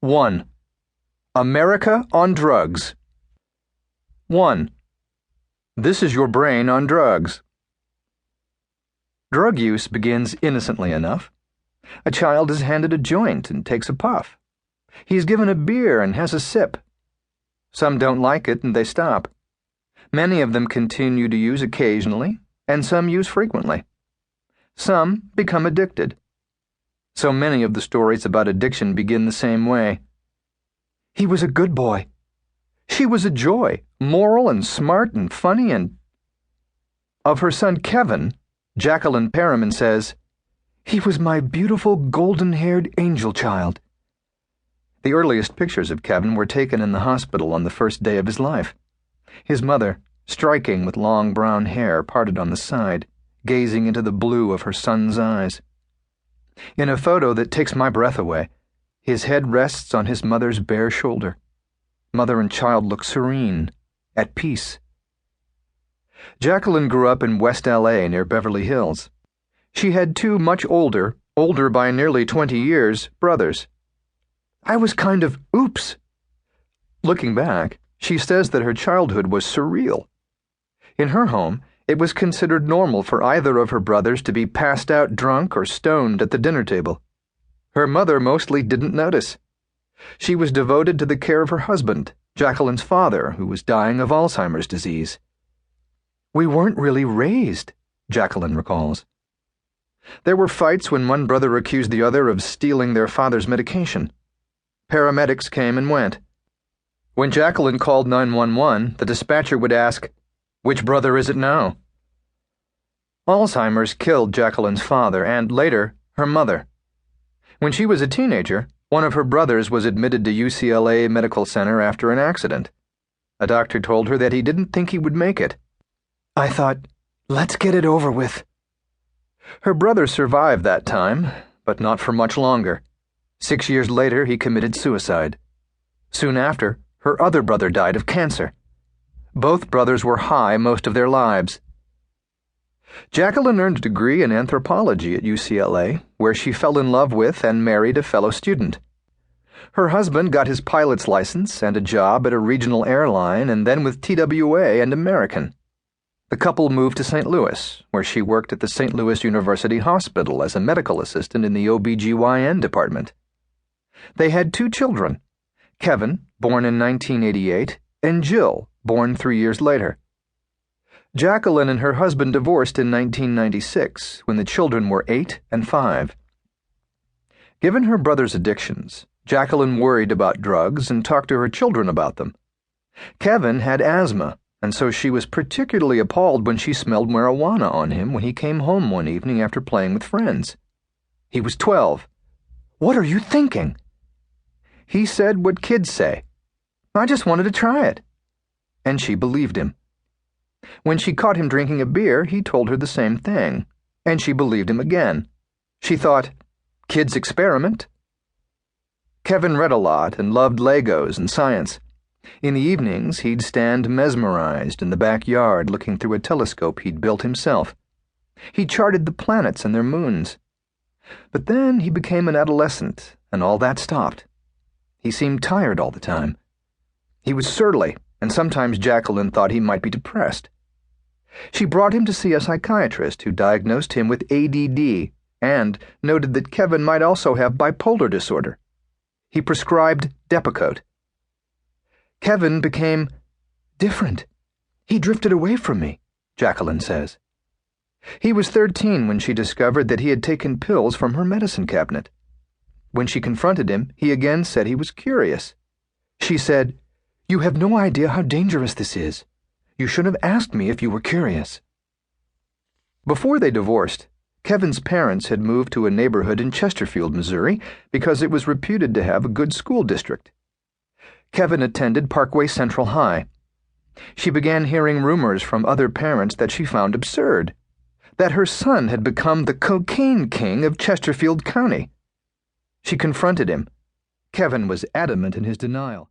1. America on drugs. 1. This is your brain on drugs. Drug use begins innocently enough. A child is handed a joint and takes a puff. He's given a beer and has a sip. Some don't like it and they stop. Many of them continue to use occasionally, and some use frequently. Some become addicted. So many of the stories about addiction begin the same way. He was a good boy. She was a joy, moral and smart and funny and... Of her son Kevin, Jacqueline Perriman says, "He was my beautiful golden-haired angel child." The earliest pictures of Kevin were taken in the hospital on the first day of his life. His mother, striking with long brown hair parted on the side, gazing into the blue of her son's eyes. In a photo that takes my breath away, his head rests on his mother's bare shoulder. Mother and child look serene, at peace. Jacqueline grew up in West L.A. near Beverly Hills. She had two much older by nearly 20 years, brothers. "I was kind of oops." Looking back, she says that her childhood was surreal. In her home, it was considered normal for either of her brothers to be passed out drunk or stoned at the dinner table. Her mother mostly didn't notice. She was devoted to the care of her husband, Jacqueline's father, who was dying of Alzheimer's disease. "We weren't really raised," Jacqueline recalls. There were fights when one brother accused the other of stealing their father's medication. Paramedics came and went. When Jacqueline called 911, the dispatcher would ask, "Which brother is it now?" Alzheimer's killed Jacqueline's father and, later, her mother. When she was a teenager, one of her brothers was admitted to UCLA Medical Center after an accident. A doctor told her that he didn't think he would make it. "I thought, let's get it over with." Her brother survived that time, but not for much longer. 6 years later, he committed suicide. Soon after, her other brother died of cancer. Both brothers were high most of their lives. Jacqueline earned a degree in anthropology at UCLA, where she fell in love with and married a fellow student. Her husband got his pilot's license and a job at a regional airline and then with TWA and American. The couple moved to St. Louis, where she worked at the St. Louis University Hospital as a medical assistant in the OB/GYN department. They had 2 children, Kevin, born in 1988, and Jill, born 3 years later. Jacqueline and her husband divorced in 1996, when the children were 8 and 5. Given her brother's addictions, Jacqueline worried about drugs and talked to her children about them. Kevin had asthma, and so she was particularly appalled when she smelled marijuana on him when he came home one evening after playing with friends. He was 12. "What are you thinking?" He said what kids say. "I just wanted to try it." And she believed him. When she caught him drinking a beer, he told her the same thing, and she believed him again. She thought, kids experiment. Kevin read a lot and loved Legos and science. In the evenings, he'd stand mesmerized in the backyard looking through a telescope he'd built himself. He charted the planets and their moons. But then he became an adolescent, and all that stopped. He seemed tired all the time. He was surly, and sometimes Jacqueline thought he might be depressed. She brought him to see a psychiatrist who diagnosed him with ADD and noted that Kevin might also have bipolar disorder. He prescribed Depakote. Kevin became different. He drifted away from me, Jacqueline says. He was 13 when she discovered that he had taken pills from her medicine cabinet. When she confronted him, he again said he was curious. She said, "You have no idea how dangerous this is. You should have asked me if you were curious." Before they divorced, Kevin's parents had moved to a neighborhood in Chesterfield, Missouri, because it was reputed to have a good school district. Kevin attended Parkway Central High. She began hearing rumors from other parents that she found absurd, that her son had become the cocaine king of Chesterfield County. She confronted him. Kevin was adamant in his denial.